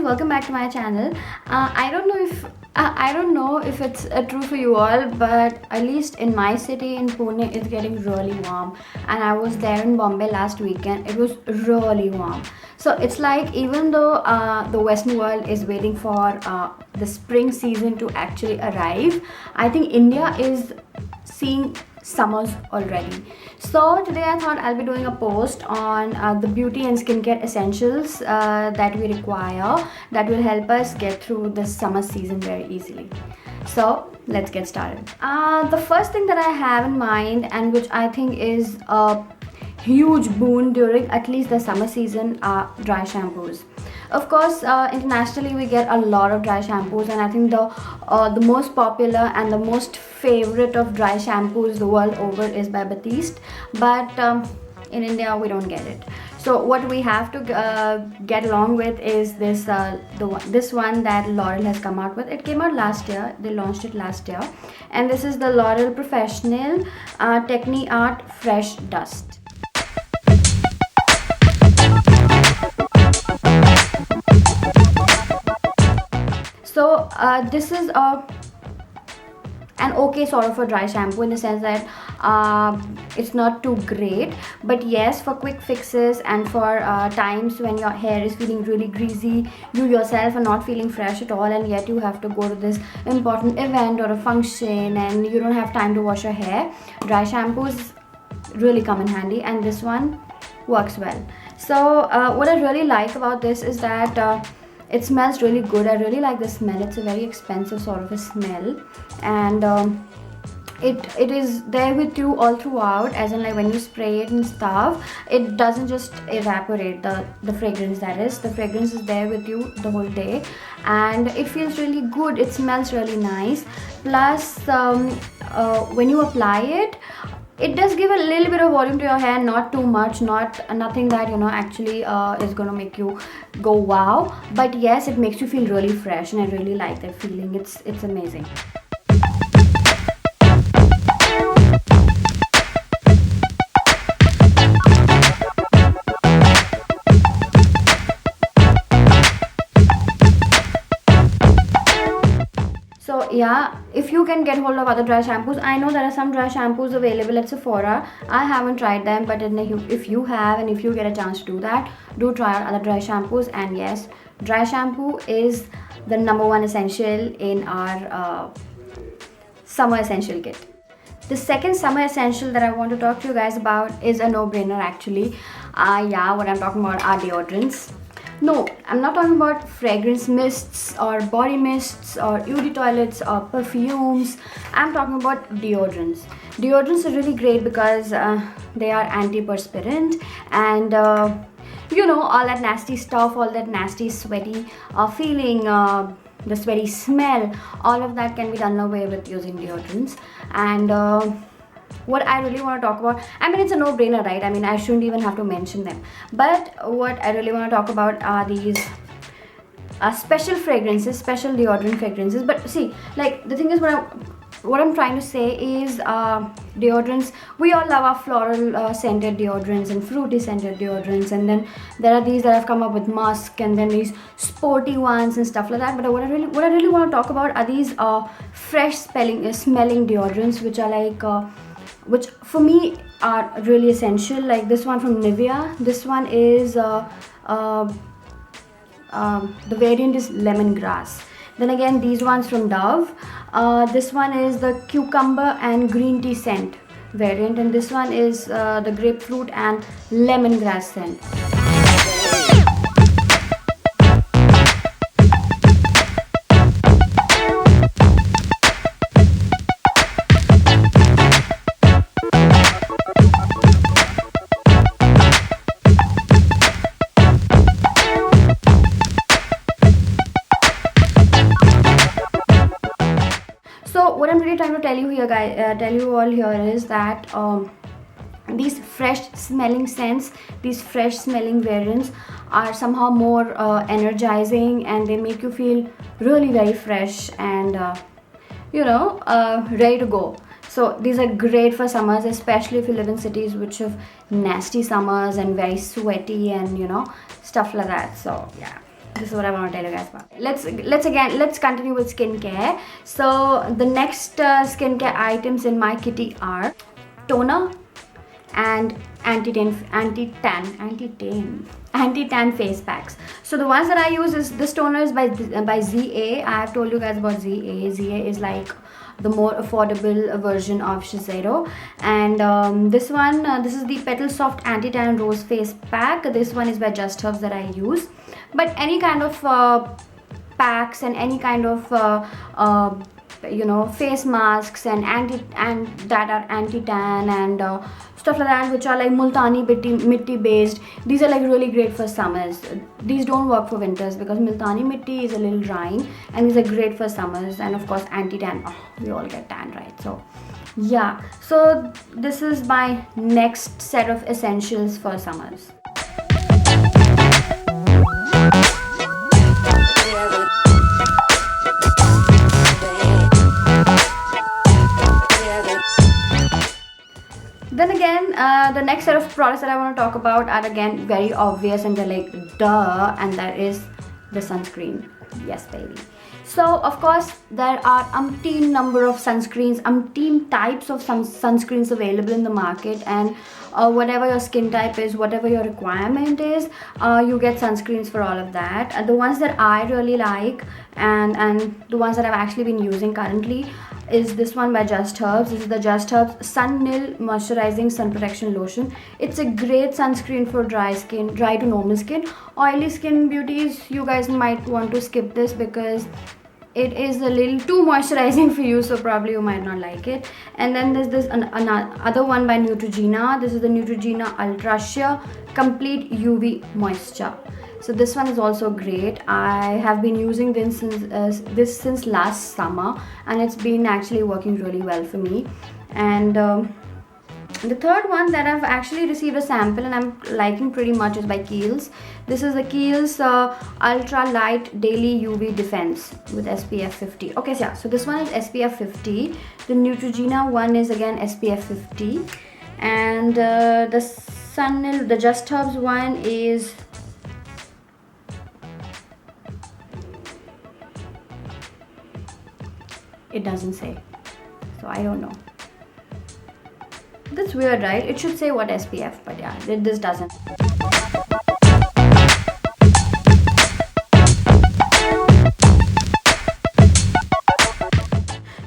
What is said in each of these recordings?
welcome back to my channel. I don't know if it's true for you all, but at least in my city in Pune it's getting really warm, and I was there in Bombay last weekend. It was really warm. So it's like, even though the Western world is waiting for the spring season to actually arrive, I think India is seeing summers already. So today I thought I'll be doing a post on the beauty and skincare essentials that we require, that will help us get through the summer season very easily. So let's get started. The first thing that I have in mind, and which I think is a huge boon during at least the summer season, are dry shampoos. Of course, internationally we get a lot of dry shampoos, and I think the most popular and the most favorite of dry shampoos the world over is by Batiste, but in India we don't get it. So what we have to get along with is this this one that L'Oreal has come out with. It came out last year. They launched it last year, and this is the L'Oreal Professional Techni Art Fresh Dust. So this is an okay sort of a dry shampoo, in the sense that it's not too great, but yes, for quick fixes and for times when your hair is feeling really greasy, you yourself are not feeling fresh at all, and yet you have to go to this important event or a function and you don't have time to wash your hair, dry shampoos really come in handy, and this one works well. So what I really like about this is that it smells really good. I really like the smell. It's a very expensive sort of a smell, and it is there with you all throughout, as in like when you spray it and stuff, it doesn't just evaporate, the fragrance, that is, the fragrance is there with you the whole day, and it feels really good. It smells really nice. Plus when you apply it, it does give a little bit of volume to your hair, not too much, nothing that actually is gonna make you go wow, but yes, it makes you feel really fresh, and I really like that feeling. It's amazing. So yeah, if you can get hold of other dry shampoos, I know there are some dry shampoos available at Sephora. I haven't tried them, but if you have, and if you get a chance to do that, do try out other dry shampoos. And yes, dry shampoo is the #1 essential in our summer essential kit. The second summer essential that I want to talk to you guys about is a no-brainer actually. Yeah, what I'm talking about are deodorants. No, I'm not talking about fragrance mists or body mists or UD toilets or perfumes. I'm talking about deodorants. Deodorants are really great because they are antiperspirant, and all that nasty stuff, all that nasty sweaty feeling, the sweaty smell, all of that can be done away with using deodorants. And what I really want to talk about, I mean, it's a no-brainer, right? I mean, I shouldn't even have to mention them, but what I really want to talk about are these special fragrances, special deodorant fragrances. But see, like, the thing is, what I'm trying to say is deodorants, we all love our floral scented deodorants and fruity scented deodorants, and then there are these that have come up with musk, and then these sporty ones and stuff like that. But what I really want to talk about are these fresh smelling deodorants, which are like which for me are really essential. Like this one from Nivea. This one is the variant is lemongrass. Then again, these ones from Dove. This one is the cucumber and green tea scent variant, and this one is the grapefruit and lemongrass scent. So what I'm really trying to tell you here, guys, tell you all here is that these fresh smelling scents, these fresh smelling variants are somehow more energizing, and they make you feel really very fresh and ready to go. So these are great for summers, especially if you live in cities which have nasty summers and very sweaty and stuff like that. So yeah. this is what I want to tell you guys about. Let's continue with skincare. So the next skincare items in my kitty are toner and anti-tan face packs. So the ones that I use is this toner is by ZA. I have told you guys about ZA. ZA is like the more affordable version of Shiseido, and this one, this is the Petal Soft Anti-Tan Rose Face Pack. This one is by Just Herbs that I use. But any kind of packs and any kind of face masks and that are anti-tan and stuff like that, which are like multani mitti based, these are like really great for summers. These don't work for winters because multani mitti is a little drying, and these are great for summers. And of course anti-tan, we all get tan, right? So yeah, so this is my next set of essentials for summers. Then again, the next set of products that I want to talk about are again very obvious, and they're like duh, and that is the sunscreen. Yes, baby. So of course there are umpteen number of sunscreens, umpteen types of some sunscreens available in the market, and whatever your skin type is, whatever your requirement is, you get sunscreens for all of that. The ones that I really like and the ones that I've actually been using currently is this one by Just Herbs. This is the Just Herbs Sun Nil Moisturizing Sun Protection Lotion. It's a great sunscreen for dry skin, dry to normal skin. Oily skin beauties, you guys might want to skip this because it is a little too moisturizing for you, so probably you might not like it. And then there's this another one by Neutrogena. This is the Neutrogena Ultra Sheer Complete UV Moisture. So this one is also great. I have been using this since last summer, and it's been actually working really well for me. And the third one that I've actually received a sample and I'm liking pretty much is by Kiehl's. This is the Kiehl's Ultra Light Daily UV Defense with SPF 50. Okay, so this one is SPF 50. The Neutrogena one is again SPF 50, and the Just Herbs one is it doesn't say, so I don't know. That's weird, right? It should say what SPF, but yeah, this doesn't.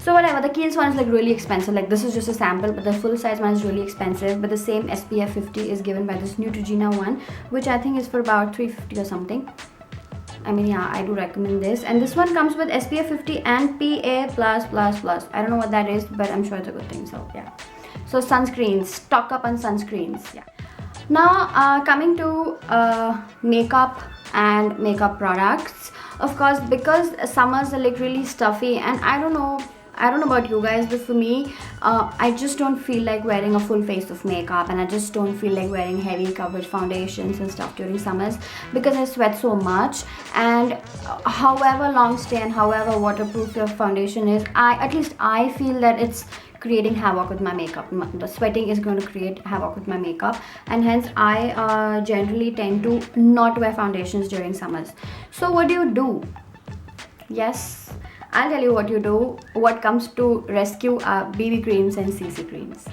So whatever, the Kiehl's one is like really expensive. Like this is just a sample, but the full size one is really expensive. But the same SPF 50 is given by this Neutrogena one, which I think is for about $350 or something. I mean, yeah, I do recommend this. And this one comes with SPF 50 and PA+++. I don't know what that is, but I'm sure it's a good thing. So yeah. So sunscreens, stock up on sunscreens. Yeah. Now coming to makeup and makeup products. Of course, because summers are like really stuffy, and I don't know about you guys, but for me, I just don't feel like wearing a full face of makeup, and I just don't feel like wearing heavy coverage foundations and stuff during summers because I sweat so much. And however long stay and however waterproof your foundation is, at least I feel that it's creating havoc with my makeup. The sweating is going to create havoc with my makeup, and hence I generally tend to not wear foundations during summers. So what do? Yes, I'll tell you what you do. What comes to rescue are BB creams and CC creams.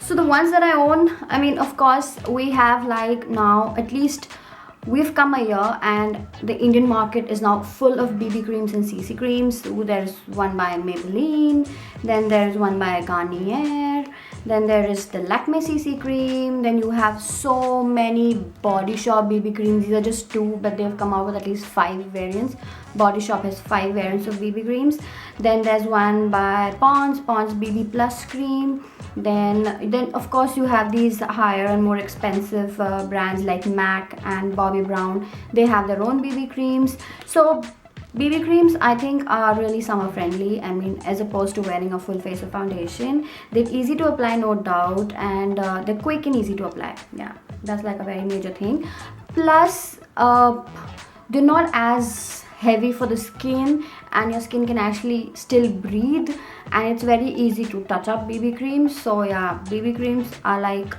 So the ones that I own, I mean, of course, we have like now at least we've come a year and the Indian market is now full of BB creams and CC creams. There's one by Maybelline, then there's one by Garnier, then there is the Lakme CC cream, then you have so many Body Shop BB creams. These are just two, but they've come out with at least 5 variants. Body Shop has 5 variants of BB creams. Then there's one by Pond's BB Plus cream. Then of course you have these higher and more expensive brands like MAC and Bobbi Brown. They have their own BB creams. So BB creams I think are really summer friendly. I mean, as opposed to wearing a full face of foundation, they're easy to apply, no doubt, and they're quick and easy to apply. Yeah, that's like a very major thing. Plus they're not as heavy for the skin, and your skin can actually still breathe, and it's very easy to touch up BB creams. So yeah, BB creams are like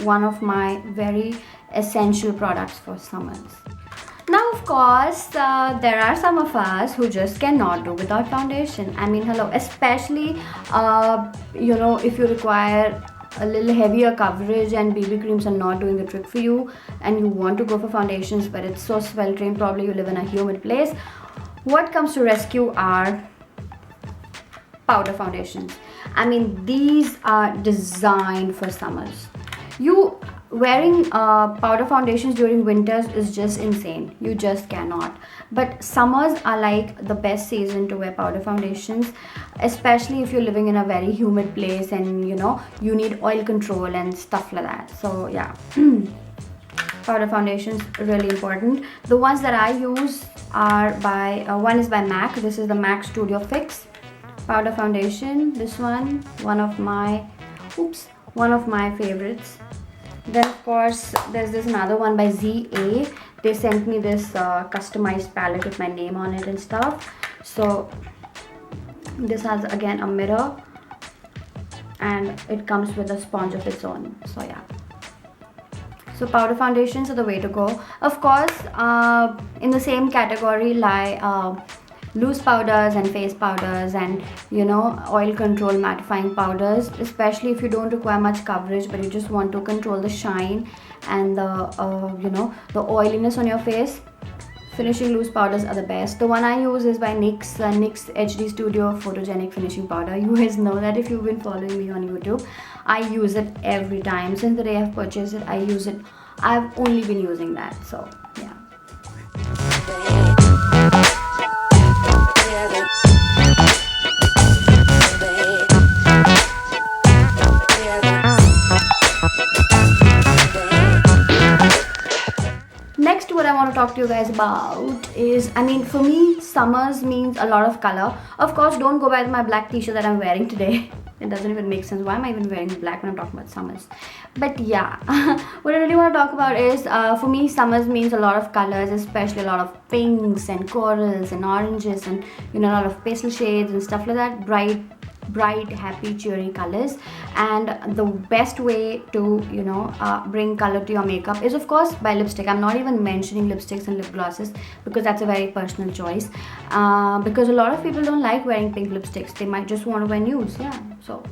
one of my very essential products for summers. Now, of course, there are some of us who just cannot do without foundation. I mean, hello, especially if you require a little heavier coverage and BB creams are not doing the trick for you, and you want to go for foundations but it's so sweltering, probably you live in a humid place. What comes to rescue are powder foundations. I mean, these are designed for summers. You wearing powder foundations during winters is just insane. You just cannot. But summers are like the best season to wear powder foundations, especially if you're living in a very humid place and you need oil control and stuff like that. So yeah, powder foundations really important. The ones that I use are by one is by MAC. This is the MAC Studio Fix powder foundation. This one of my favorites. Then of course there's this another one by ZA. They sent me this customized palette with my name on it and stuff. So this has again a mirror, and it comes with a sponge of its own. So yeah, so powder foundations are the way to go. Of course, in the same category lie loose powders and face powders and oil control mattifying powders, especially if you don't require much coverage but you just want to control the shine and the oiliness on your face. Finishing loose powders are the best. The one I use is by NYX HD Studio Photogenic Finishing Powder. You guys know that if you've been following me on YouTube. I use it every time. Since the day I've purchased it, I use it. I've only been using that. So yeah. Next, what I want to talk to you guys about is, I mean, for me, summers means a lot of color. Of course, don't go by my black t-shirt that I'm wearing today. It doesn't even make sense. Why am I even wearing black when I'm talking about summers? But yeah, what I really want to talk about is, for me, summers means a lot of colors, especially a lot of pinks and corals and oranges and a lot of pastel shades and stuff like that. Bright, happy, cheery colors. And the best way to bring color to your makeup is of course by lipstick. I'm not even mentioning lipsticks and lip glosses because that's a very personal choice, because a lot of people don't like wearing pink lipsticks. They might just want to wear nudes. Yeah, so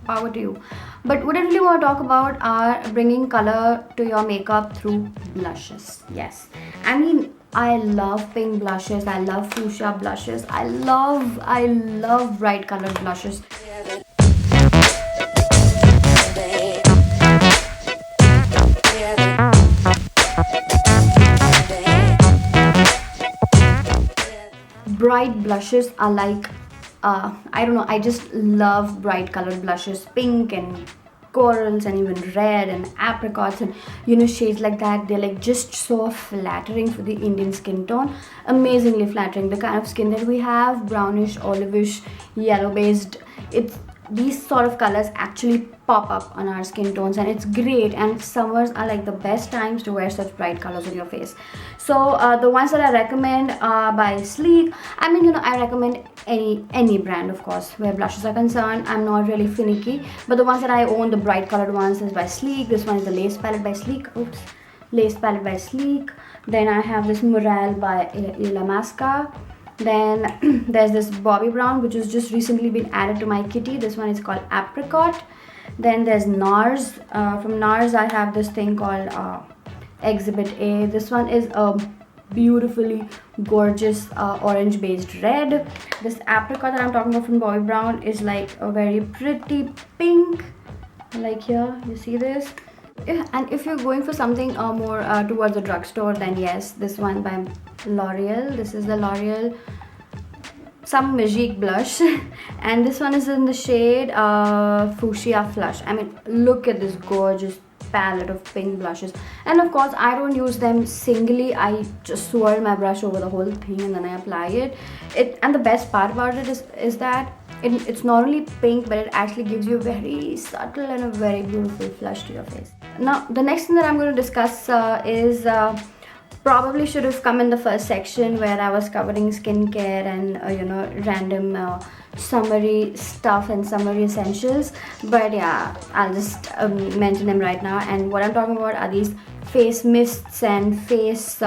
power to you. But what I really want to talk about are bringing color to your makeup through blushes. Yes, I mean, I love pink blushes, I love fuchsia blushes, I love bright colored blushes. Bright blushes are like, I don't know, I just love bright colored blushes, pink and corals and even red and apricots and shades like that. They're like just so flattering for the Indian skin tone. Amazingly flattering. The kind of skin that we have, brownish, olivish, yellow based, these sort of colors actually pop up on our skin tones, and it's great. And summers are like the best times to wear such bright colors on your face. So the ones that I recommend are by Sleek. I mean, I recommend any brand, of course, where blushes are concerned. I'm not really finicky, but the ones that I own, the bright colored ones, is by Sleek. This one is the lace palette by Sleek. Lace palette by Sleek. Then I have this Morale by Illamasqua. Then there's this Bobbi Brown, which has just recently been added to my kitty. This one is called Apricot. Then there's NARS. From NARS I have this thing called Exhibit A. This one is a beautifully gorgeous orange based red. This Apricot that I'm talking about from Bobbi Brown is like a very pretty pink, like here, you see this? And if you're going for something more towards the drugstore, then yes, this one by L'Oreal. This is the L'Oreal Some Magique blush and this one is in the shade Fuchsia Flush. I mean, look at this gorgeous palette of pink blushes, and of course I don't use them singly. I just swirl my brush over the whole thing and then I apply it. And the best part about it is that it's not only pink, but it actually gives you a very subtle and a very beautiful flush to your face. Now the next thing that I'm going to discuss is probably should have come in the first section where I was covering skincare and you know, random summery stuff and summery essentials. But yeah, I'll just mention them right now. And what I'm talking about are these face mists and face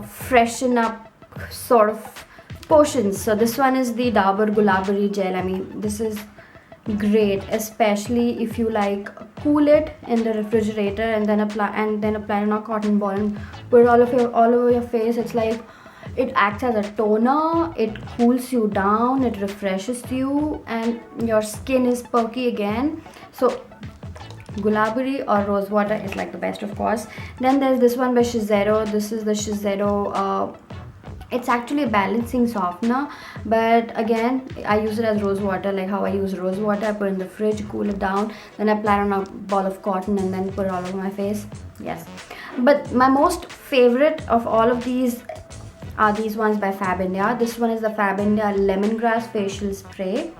freshen up sort of potions. So this one is the Dabur Gulabari gel. I mean, this is great, especially if you like cool it in the refrigerator and then apply it on a cotton ball and put it all over your face. It's like it acts as a toner, it cools you down, it refreshes you, and your skin is perky again. So Gulabari or rose water is like the best, of course. Then there's this one by Shiseido. This is the Shiseido it's actually a balancing softener, but again I use it as rose water, like how I use rose water. I put it in the fridge, cool it down, then I apply it on a ball of cotton and then put it all over my face. Yes, but my most favorite of all of these are these ones by Fab India. This one is the Fab India lemongrass facial spray,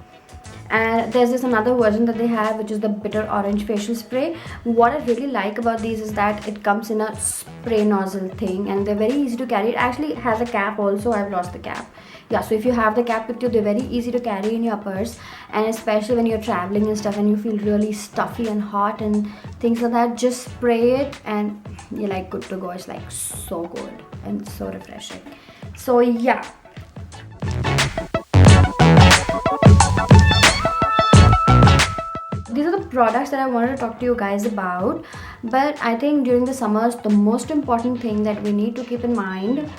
and there's this another version that they have, which is the bitter orange facial spray. What I really like about these is that it comes in a spray nozzle thing, and they're very easy to carry. It actually has a cap also. I've lost the cap. Yeah, so if you have the cap with you, they're very easy to carry in your purse, and especially when you're traveling and stuff and you feel really stuffy and hot and things like that, just spray it and you're like good to go. It's like so good and so refreshing. So yeah, these are the products that I wanted to talk to you guys about. But I think during the summers, the most important thing that we need to keep in mind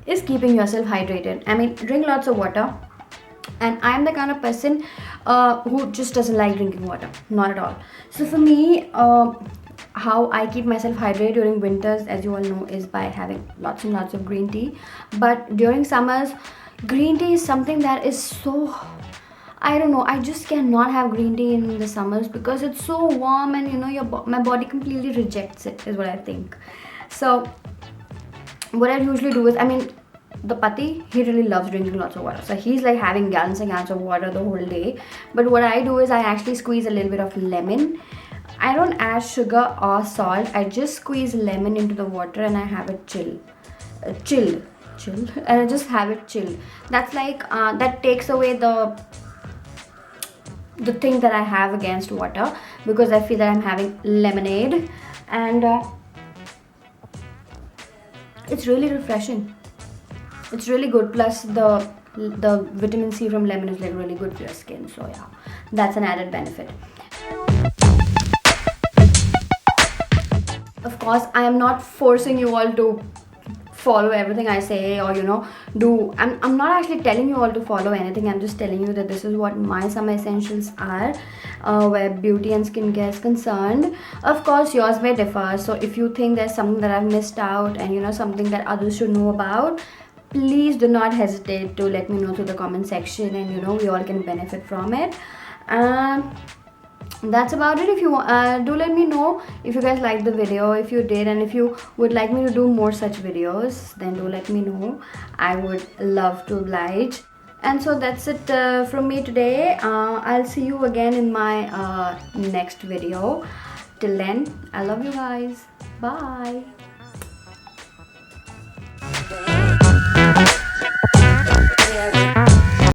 is keeping yourself hydrated. I mean, drink lots of water. And I'm the kind of person who just doesn't like drinking water, not at all. So for me, how I keep myself hydrated during winters, as you all know, is by having lots and lots of green tea. But during summers, green tea is something that is so, I don't know, I just cannot have green tea in the summers because it's so warm, and you know, my body completely rejects it, is what I think. So what I usually do is, I mean, the Pati, he really loves drinking lots of water, so he's like having gallons and gallons of water the whole day. But what I do is I actually squeeze a little bit of lemon. I don't add sugar or salt. I just squeeze lemon into the water and I have it chilled, and I just have it chilled. That's like that takes away the thing that I have against water, because I feel that I'm having lemonade, and it's really refreshing. It's really good. Plus the vitamin C from lemon is like really good for your skin. So yeah, that's an added benefit. Of course, I am not forcing you all to follow everything I say, or you know, I'm not actually telling you all to follow anything. I'm just telling you that this is what my summer essentials are, where beauty and skincare is concerned. Of course, yours may differ. So if you think there's something that I've missed out and you know, something that others should know about, please do not hesitate to let me know through the comment section, and you know, we all can benefit from it. That's about it. If you do let me know if you guys liked the video. If you did, and if you would like me to do more such videos, then do let me know. I would love to oblige. And so that's it from me today. I'll see you again in my next video. Till then, I love you guys. Bye.